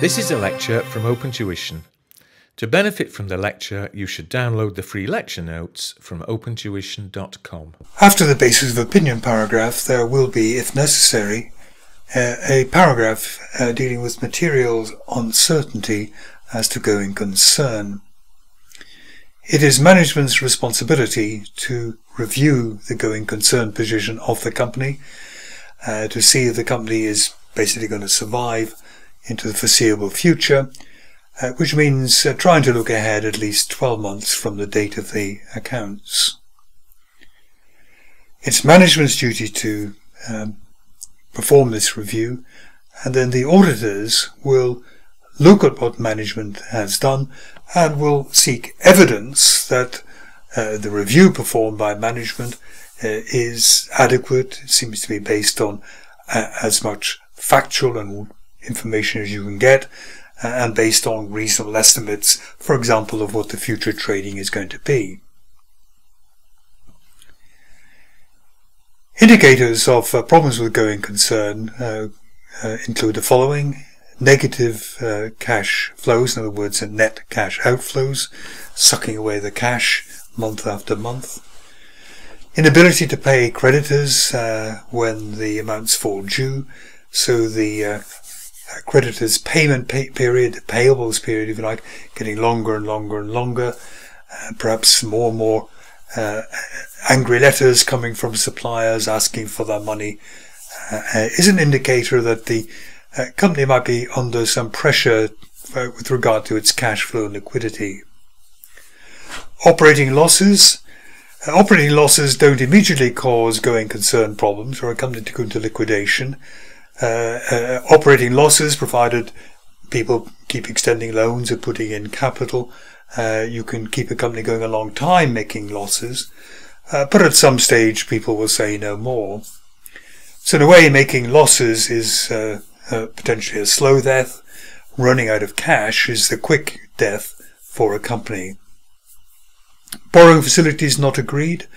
This is a lecture from OpenTuition. To benefit from the lecture, you should download the free lecture notes from opentuition.com. After the basis of opinion paragraph, there will be, if necessary, a paragraph dealing with materials uncertainty as to going concern. It is management's responsibility to review the going concern position of the company to see if the company is basically going to survive into the foreseeable future, which means trying to look ahead at least 12 months from the date of the accounts. It's management's duty to perform this review, and then the auditors will look at what management has done and will seek evidence that the review performed by management is adequate. It seems to be based on as much factual and information as you can get, and based on reasonable estimates, for example, of what the future trading is going to be. Indicators of problems with going concern include the following: negative cash flows, in other words, net cash outflows, sucking away the cash month after month. Inability to pay creditors when the amounts fall due, so the creditors' payment period, the payables period, if you like, getting longer and longer and longer. Perhaps more and more angry letters coming from suppliers asking for their money is an indicator that the company might be under some pressure with regard to its cash flow and liquidity. Operating losses. Operating losses don't immediately cause going concern problems or a company to go into liquidation. Operating losses, provided people keep extending loans or putting in capital, you can keep a company going a long time making losses, but at some stage people will say no more. So in a way, making losses is potentially a slow death. Running out of cash is the quick death for a company. Borrowing facilities not agreed.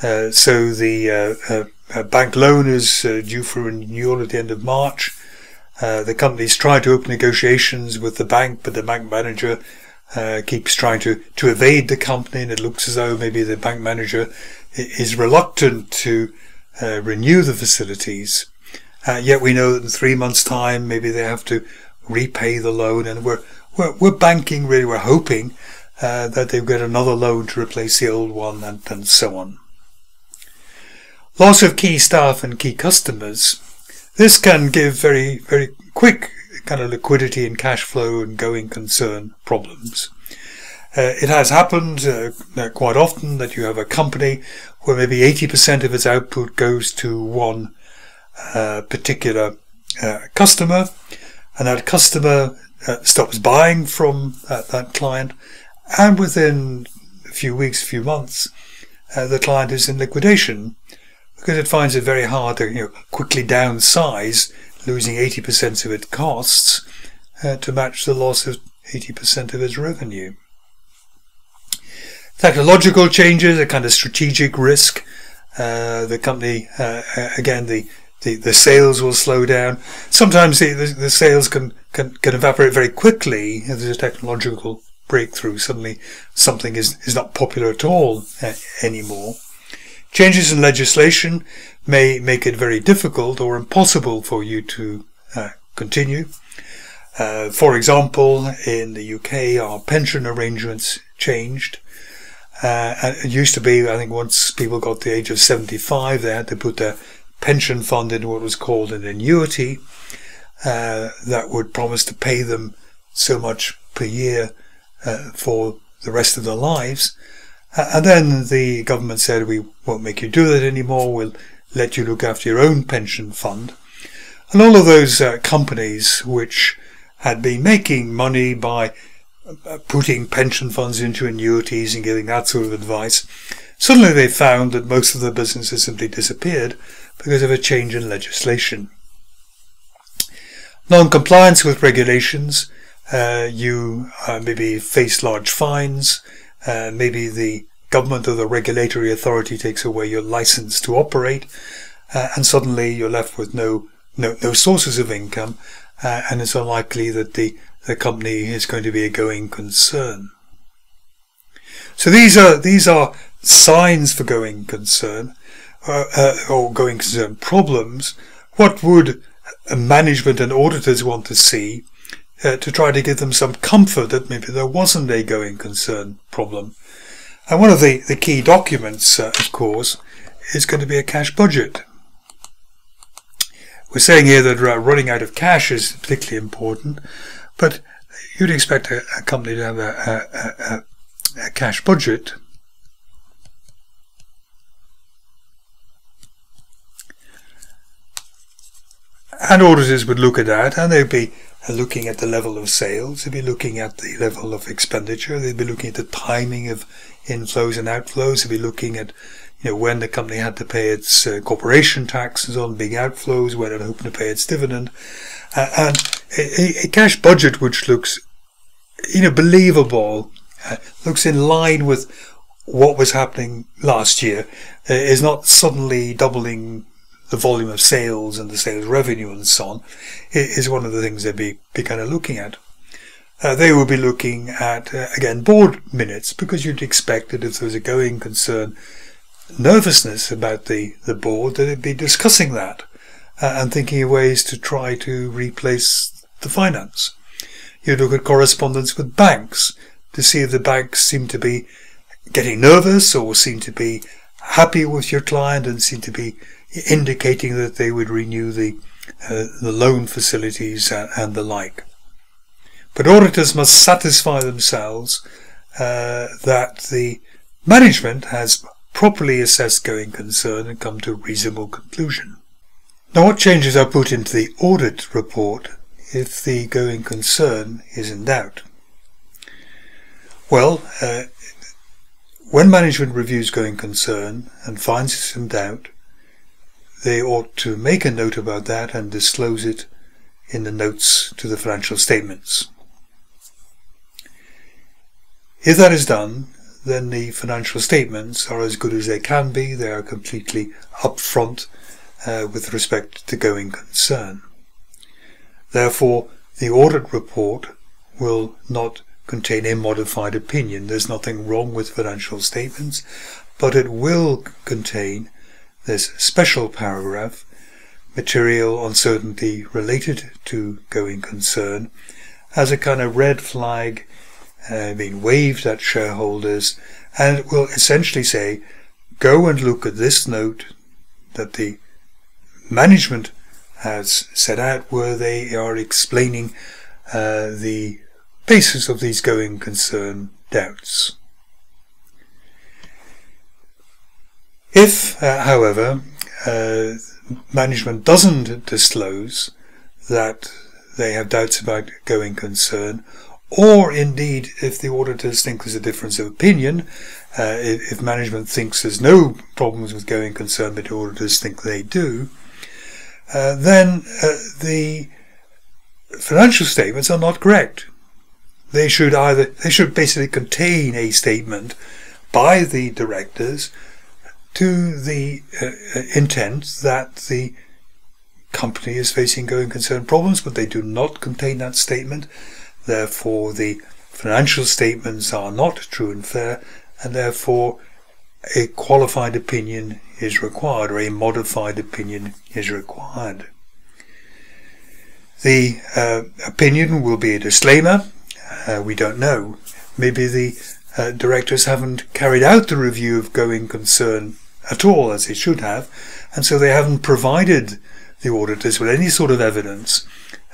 So the bank loan is due for renewal at the end of March. The company's tried to open negotiations with the bank, but the bank manager keeps trying to evade the company, and it looks as though maybe the bank manager is reluctant to renew the facilities. Yet we know that in 3 months' time maybe they have to repay the loan, and we're banking, really, we're hoping that they'll get another loan to replace the old one, and so on. Loss of key staff and key customers. This can give very, very quick kind of liquidity and cash flow and going concern problems. It has happened quite often that you have a company where maybe 80% of its output goes to one particular customer, and that customer stops buying from that client, and within a few weeks, a few months, the client is in liquidation because it finds it very hard to quickly downsize, losing 80% of its costs to match the loss of 80% of its revenue. Technological changes, a kind of strategic risk. The company, again, the sales will slow down. Sometimes the sales can evaporate very quickly if there's a technological breakthrough. Suddenly something is not popular at all anymore. Changes in legislation may make it very difficult or impossible for you to continue. For example, in the UK, our pension arrangements changed. And it used to be, I think, once people got the age of 75, they had to put their pension fund into what was called an annuity that would promise to pay them so much per year for the rest of their lives. And then the government said, we won't make you do that anymore, we'll let you look after your own pension fund. And all of those companies which had been making money by putting pension funds into annuities and giving that sort of advice, suddenly they found that most of their businesses simply disappeared because of a change in legislation. Non-compliance with regulations, you maybe face large fines, maybe the government or the regulatory authority takes away your license to operate, and suddenly you're left with no sources of income, and it's unlikely that the company is going to be a going concern. So these are signs for going concern, or going concern problems. What would management and auditors want to see to try to give them some comfort that maybe there wasn't a going concern problem? And one of the key documents, of course, is going to be a cash budget. We're saying here that running out of cash is particularly important, but you'd expect a company to have a cash budget. And auditors would look at that, and they'd be looking at the level of sales, they'd be looking at the level of expenditure, they'd be looking at the timing of inflows and outflows, they'd be looking at when the company had to pay its corporation taxes on big outflows, when it hoped to pay its dividend, and a cash budget which looks believable, looks in line with what was happening last year, is not suddenly doubling the volume of sales and the sales revenue and so on, is one of the things they'd be kind of looking at. They will be looking at, again, board minutes, because you'd expect that if there was a going concern nervousness about the board, that they'd be discussing that and thinking of ways to try to replace the finance. You'd look at correspondence with banks to see if the banks seem to be getting nervous or seem to be happy with your client and seem to be indicating that they would renew the loan facilities and the like. But auditors must satisfy themselves that the management has properly assessed going concern and come to a reasonable conclusion. Now, what changes are put into the audit report if the going concern is in doubt? Well, when management reviews going concern and finds it's in doubt, they ought to make a note about that and disclose it in the notes to the financial statements. If that is done, then the financial statements are as good as they can be. They are completely upfront with respect to going concern. Therefore, the audit report will not contain a modified opinion. There's nothing wrong with financial statements, but it will contain this special paragraph, material uncertainty related to going concern, as a kind of red flag being waved at shareholders, and it will essentially say, go and look at this note that the management has set out, where they are explaining the basis of these going concern doubts. If, however, management doesn't disclose that they have doubts about going concern, or indeed if the auditors think there's a difference of opinion, if management thinks there's no problems with going concern but the auditors think they do, then the financial statements are not correct. They should basically contain a statement by the directors to the intent that the company is facing going concern problems, but they do not contain that statement. Therefore, the financial statements are not true and fair, and therefore a qualified opinion is required, or a modified opinion is required. The opinion will be a disclaimer. We don't know. Maybe the directors haven't carried out the review of going concern at all, as they should have, and so they haven't provided the auditors with any sort of evidence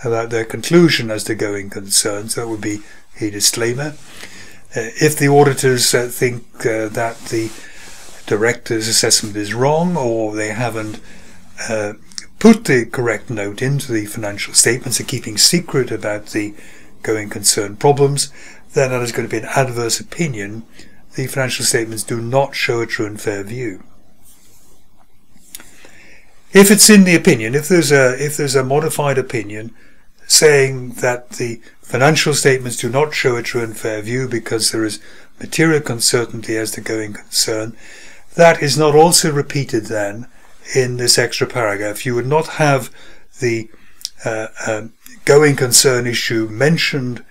about their conclusion as to going concern. So that would be a disclaimer. If the auditors think that the director's assessment is wrong, or they haven't put the correct note into the financial statements, are keeping secret about the going concern problems, then that is going to be an adverse opinion. The financial statements do not show a true and fair view. If it's in the opinion, if there's a modified opinion saying that the financial statements do not show a true and fair view because there is material uncertainty as to going concern, that is not also repeated then in this extra paragraph. You would not have the going concern issue mentioned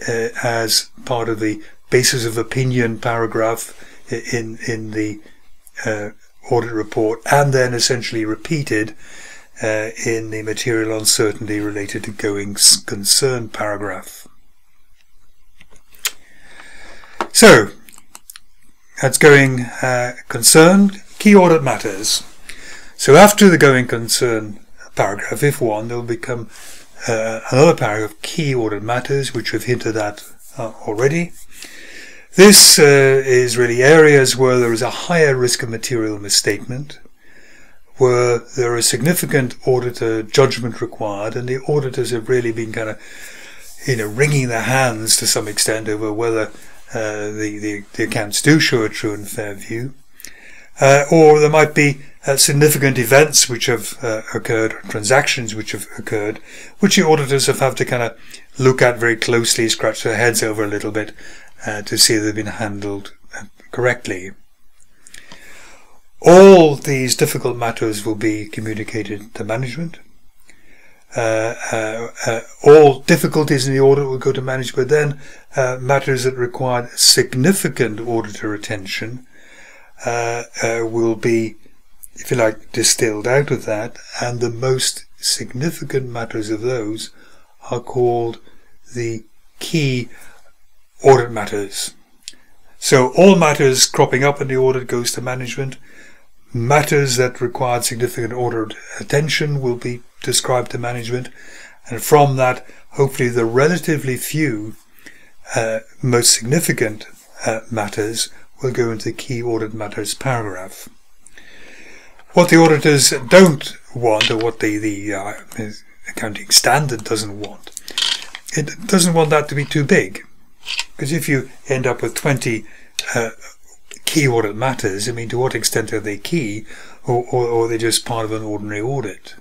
as part of the basis of opinion paragraph in the audit report, and then essentially repeated in the material uncertainty related to going concern paragraph. So that's going concern, key audit matters. So after the going concern paragraph, if one, there will become another paragraph, key audit matters, which we've hinted at already. This is really areas where there is a higher risk of material misstatement, where there is significant auditor judgment required, and the auditors have really been kind of, wringing their hands to some extent over whether the accounts do show a true and fair view, or there might be significant events which have occurred, or transactions which have occurred, which the auditors have had to kind of look at very closely, scratch their heads over a little bit to see they've been handled correctly. All these difficult matters will be communicated to management. All difficulties in the audit will go to management, but then matters that require significant auditor attention will be, if you like, distilled out of that, and the most significant matters of those are called the key audit matters. So all matters cropping up in the audit goes to management. Matters that require significant audit attention will be described to management, and from that, hopefully the relatively few most significant matters will go into the key audit matters paragraph. What the auditors don't want, or what the accounting standard doesn't want, it doesn't want that to be too big, because if you end up with 20 key audit matters, I mean, to what extent are they key, or are they just part of an ordinary audit?